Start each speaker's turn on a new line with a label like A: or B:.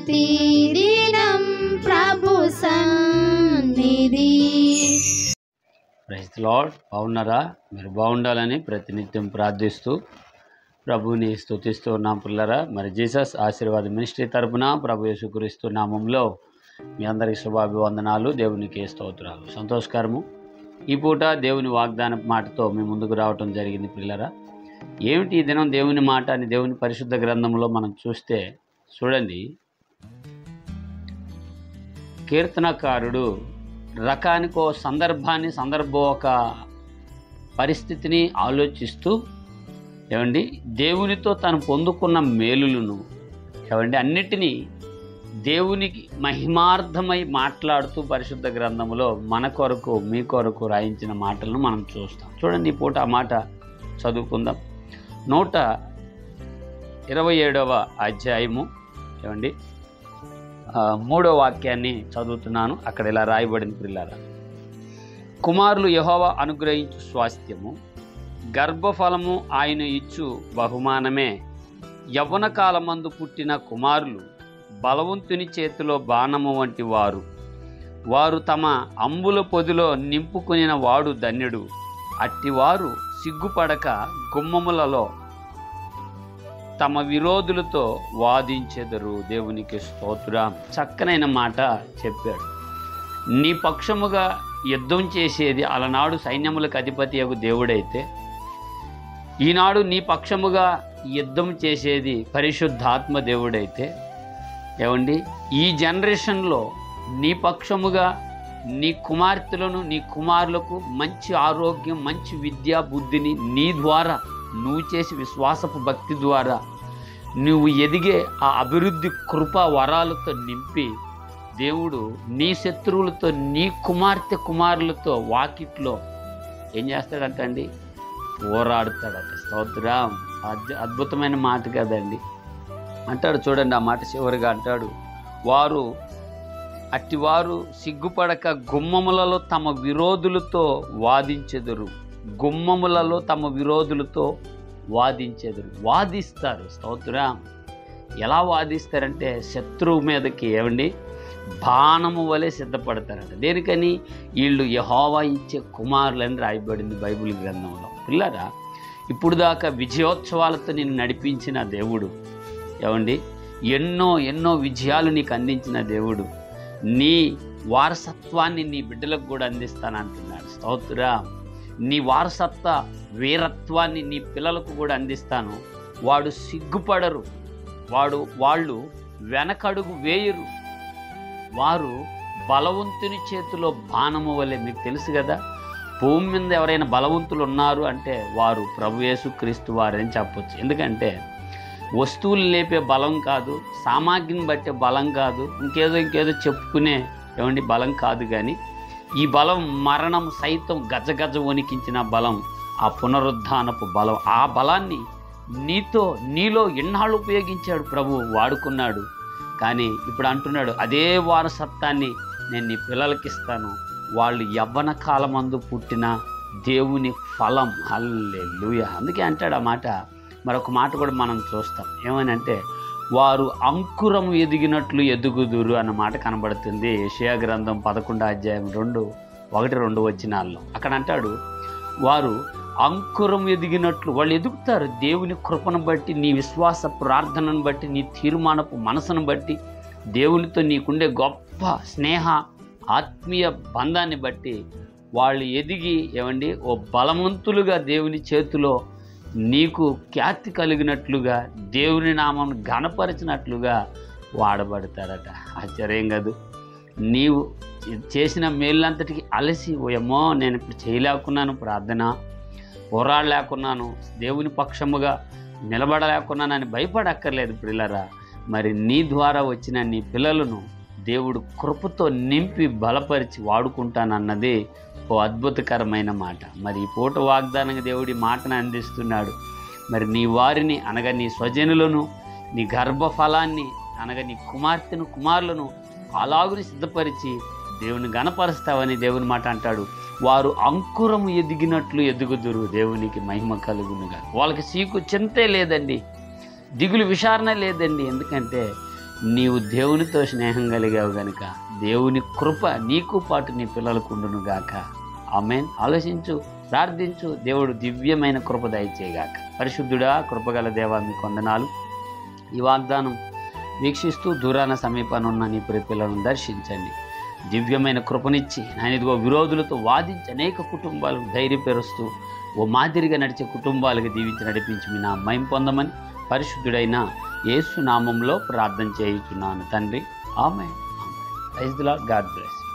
A: ప్రతిదినం ప్రభు సన్నిధి.
B: Praise the Lord. బాగున్నారా? మీరు బాగుండాలని ప్రతినిత్యం ప్రార్థిస్తూ ప్రభువుని స్తుతిస్తూ ఉన్నాం పిల్లరా. మరి జీసస్ ఆశీర్వాద మినిస్ట్రీ తరపున ప్రభు యేసుక్రీస్తు నామంలో మీ అందరికీ శుభాభివందనాలు, దేవునికి స్తోత్రాలు. సంతోషకరము. ఈ పూట దేవుని వాగ్దాన మాటతో మీ ముందుకు రావటం జరిగింది పిల్లరా. ఏమిటి ఈ దినం దేవుని మాట అని దేవుని పరిశుద్ధ గ్రంథంలో మనం చూస్తే చూడండి, కీర్తనకారుడు రకానికో సందర్భాన్ని ఒక పరిస్థితిని ఆలోచిస్తూ దేవునితో తను పొందుకున్న మేలులను అన్నిటినీ దేవునికి మహిమార్థమై మాట్లాడుతూ పరిశుద్ధ గ్రంథంలో మన కొరకు మీ కొరకు రాయించిన మాటలను మనం చూస్తాం. చూడండి, ఈ పూట ఆ మాట చదువుకుందాం. 127వ అధ్యాయము 3వ వాక్యాన్ని చదువుతున్నాను. అక్కడ ఇలా రాయబడింది పిల్లారా. కుమారులు యెహోవా అనుగ్రహించు స్వాస్థ్యము, గర్భఫలము ఆయన ఇచ్చు బహుమానమే. యవ్వన కాలమందు పుట్టిన కుమారులు బలవంతుని చేతిలో బాణము వంటి వారు. వారు తమ అంబుల పొదిలో నింపుకునిన వాడు ధన్యుడు. అట్టివారు సిగ్గుపడక గుమ్మములలో తమ విరోధులతో వాదించెదరు. దేవునికి స్తోత్రం. చక్కనైన మాట చెప్పాడు. నీ పక్షముగా యుద్ధం చేసేది అలనాడు సైన్యములకు అధిపతియగు దేవుడైతే, ఈనాడు నీ పక్షముగా యుద్ధం చేసేది పరిశుద్ధాత్మ దేవుడైతే, ఈ జనరేషన్లో నీ పక్షముగా నీ కుమార్తెలను నీ కుమారులకు మంచి ఆరోగ్యం, మంచి విద్యా బుద్ధిని నీ ద్వారా నువ్వు చేసి విశ్వాసపు భక్తి ద్వారా నువ్వు ఎదిగే ఆ అభివృద్ధి కృప వరాలతో నింపి దేవుడు నీ శత్రువులతో నీ కుమారులతో వాకిట్లో ఏం చేస్తాడంటండి? పోరాడుతాడట. స్తోత్రం. అద్భుతమైన మాట కదండి. అంటాడు చూడండి, ఆ మాట చివరిగా అంటాడు, అట్టివారు సిగ్గుపడక గుమ్మములలో తమ విరోధులతో వాదించెదరు. గుమ్మములలో తమ విరోధులతో వాదించెదరు. వాదిస్తారు. స్తోత్రం. ఎలా వాదిస్తారంటే శత్రువు మీదకి బాణము వలె సిద్ధపడతారంట. దేనికని? వీళ్ళు యెహోవా ఇచ్చే కుమారులని రాయబడింది బైబిల్ గ్రంథంలో. పిల్లరా, ఇప్పుడు దాకా విజయోత్సవాలతో నిన్ను నడిపించిన దేవుడు, ఎన్నో విజయాలు నీకు అందించిన దేవుడు, నీ వారసత్వాన్ని నీ బిడ్డలకు కూడా అందిస్తానంటున్నాడు. స్తోత్రం. నీ వారసత్వ వీరత్వాన్ని నీ పిల్లలకు కూడా అందిస్తాను. వాడు సిగ్గుపడరు, వాళ్ళు వెనకడుగు వేయరు. వారు బలవంతుని చేతిలో బాణము వలె. మీకు తెలుసు కదా, భూమి మీద ఎవరైనా బలవంతులు ఉన్నారు అంటే వారు ప్రభు యేసుక్రీస్తు వారని చెప్పొచ్చు. ఎందుకంటే వస్తువులు లేపే బలం కాదు, సామాగ్రిని బట్టే బలం కాదు, ఇంకేదో చెప్పుకునే బలం కాదు. కానీ ఈ బలం మరణం సైతం గజగజ వణికించిన బలం, ఆ పునరుద్ధానపు బలం. ఆ బలాన్ని నీలో ఎన్నాళ్ళు ఉపయోగించాడు ప్రభు, వాడుకున్నాడు. కానీ ఇప్పుడు అంటున్నాడు, అదే వారసత్వాన్ని నేను నీ పిల్లలకి ఇస్తాను. వాళ్ళు యవ్వన కాలమందు పుట్టిన దేవుని ఫలం. హల్లెలూయా. అందుకే అంటాడు ఆ మాట. మరొక మాట కూడా మనం చూస్తాం. ఏమనంటే, వారు అంకురం ఎదిగినట్లు ఎదుగుదురు అన్న మాట కనబడుతుంది యెషయా గ్రంథం 11వ అధ్యాయం 1-2 వచనాల్లో. అక్కడ అంటాడు, వారు అంకురం ఎదిగినట్లు వాళ్ళు ఎదుగుతారు. దేవుని కృపను బట్టి, నీ విశ్వాస ప్రార్థనను బట్టి, నీ తీర్మానపు మనసును బట్టి, దేవునితో నీకుండే గొప్ప స్నేహ ఆత్మీయ బంధాన్ని బట్టి వాళ్ళు ఎదిగి ఓ బలవంతులుగా దేవుని చేతిలో నీకు ఖ్యాతి కలిగినట్లుగా, దేవుని నామం ఘనపరిచినట్లుగా వాడబడతారట. ఆశ్చర్యం కాదు? నీవు చేసిన మేళ్ళంతటికి అలసి, ఓయమ్మో నేను ఇప్పుడు చేయలేకున్నాను, ప్రార్థన పోరాడలేకున్నాను, దేవుని పక్షముగా నిలబడలేకున్నానని భయపడక్కర్లేదు పిల్లరా. మరి నీ ద్వారా వచ్చిన నీ పిల్లలను దేవుడు కృపతో నింపి బలపరిచి వాడుకుంటానన్నది ఓ అద్భుతకరమైన మాట. మరి ఈ పూట వాగ్దానంగా దేవుడి మాటను అందిస్తున్నాడు. మరి నీ వారిని అనగా నీ స్వజనులను, నీ గర్భఫలాన్ని అనగా నీ కుమారులను అలాగుని సిద్ధపరిచి దేవుని గణపరుస్తావని దేవుని మాట అంటాడు. వారు అంకురము ఎదిగినట్లు ఎదుగుదురు. దేవునికి మహిమ కలుగునుగా. వాళ్ళకి సీకు చింతే లేదండి, దిగులు విచారణ లేదండి. ఎందుకంటే నీవు దేవునితో స్నేహం కలిగావు గనుక దేవుని కృప నీకు పాటు నీ పిల్లలకు ఉండును గాక. ఆమేన్. ఆలోచించు, ప్రార్థించు, దేవుడు దివ్యమైన కృప దయచేయగాక. పరిశుద్ధుడా, కృపగల దేవా, మీకు వందనాలు. ఈ వాగ్దానం వీక్షిస్తూ దూరాన సమీపాన ఉన్న నీ పిల్లలను దర్శించండి. దివ్యమైన కృపనిచ్చి ఆయన ఇదిగో విరోధులతో వాదించి అనేక కుటుంబాలకు ధైర్యపరుస్తూ ఓ మాదిరిగా నడిచే కుటుంబాలకు దీవించి నడిపించి మీ నా మహిమ పొందమని పరిశుద్ధుడైన యేసు నామంలో ప్రార్థన చేయుచున్నాను తండ్రి. Amen. Praise the Lord. God bless.